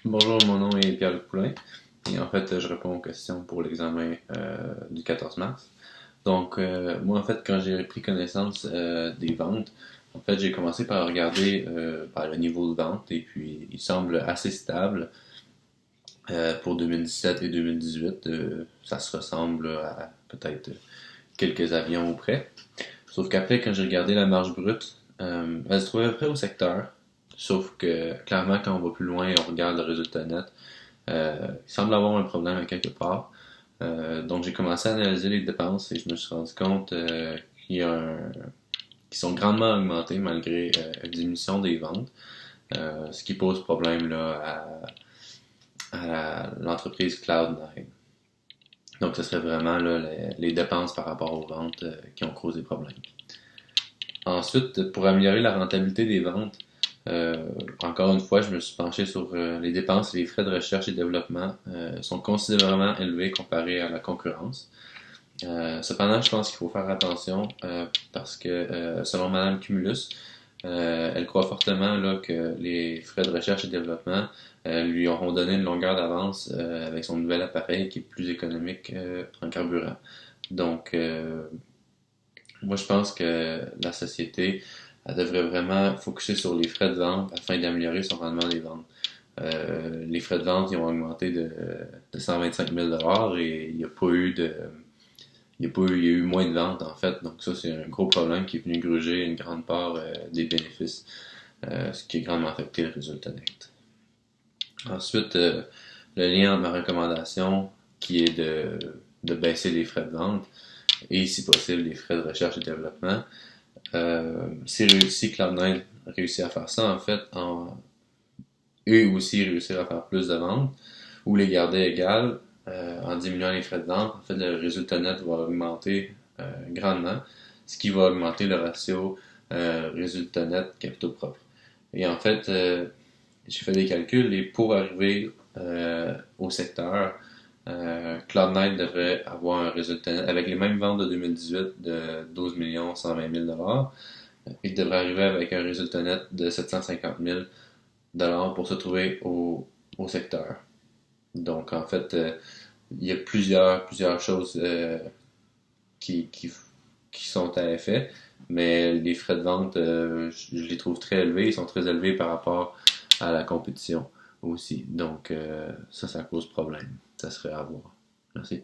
Bonjour, mon nom est Pierre-Luc Poulain et en fait, je réponds aux questions pour l'examen du 14 mars. Donc, moi, en fait, quand j'ai pris connaissance des ventes, en fait, j'ai commencé par regarder le niveau de vente et puis il semble assez stable pour 2017 et 2018. Ça se ressemble à peut-être quelques avions ou près. Sauf qu'après, quand j'ai regardé la marge brute, elle se trouvait près au secteur. Sauf que, clairement, quand on va plus loin et on regarde le résultat net, il semble avoir un problème à quelque part. Donc j'ai commencé à analyser les dépenses et je me suis rendu compte qu'il y a qu'ils sont grandement augmentés malgré la diminution des ventes, ce qui pose problème là, à l'entreprise Cloud9. Donc ce serait vraiment là, les dépenses par rapport aux ventes qui ont causé problème. Ensuite, pour améliorer la rentabilité des ventes, encore une fois, je me suis penché sur les dépenses et les frais de recherche et développement sont considérablement élevés comparés à la concurrence. Cependant, je pense qu'il faut faire attention parce que selon Madame Cumulus, elle croit fortement là, que les frais de recherche et développement lui auront donné une longueur d'avance avec son nouvel appareil qui est plus économique en carburant. Donc, moi, je pense que la société elle devrait vraiment focuser sur les frais de vente afin d'améliorer son rendement des ventes. Les frais de vente ils ont augmenté de 125 000 et il n'y a pas eu de. Il y a eu moins de ventes en fait, donc ça c'est un gros problème qui est venu gruger une grande part des bénéfices, ce qui a grandement affecté le résultat net. Ensuite, le lien entre ma recommandation qui est de baisser les frais de vente et si possible les frais de recherche et développement. Si réussi, Cloud9 réussit à faire ça, en fait, eux aussi réussir à faire plus de ventes ou les garder égales en diminuant les frais de vente, en fait, le résultat net va augmenter grandement, ce qui va augmenter le ratio résultat net capitaux propres. Et en fait, j'ai fait des calculs et pour arriver au secteur, Cloud9 devrait avoir un résultat net avec les mêmes ventes de 2018 de 12 120 000 il devrait arriver avec un résultat net de 750 000 pour se trouver au secteur. Donc, en fait, il y a plusieurs choses qui, qui, qui sont à effet, mais les frais de vente, je les trouve très élevés. Ils sont très élevés par rapport à la compétition aussi. Donc, ça cause problème. Ça serait à voir. Merci.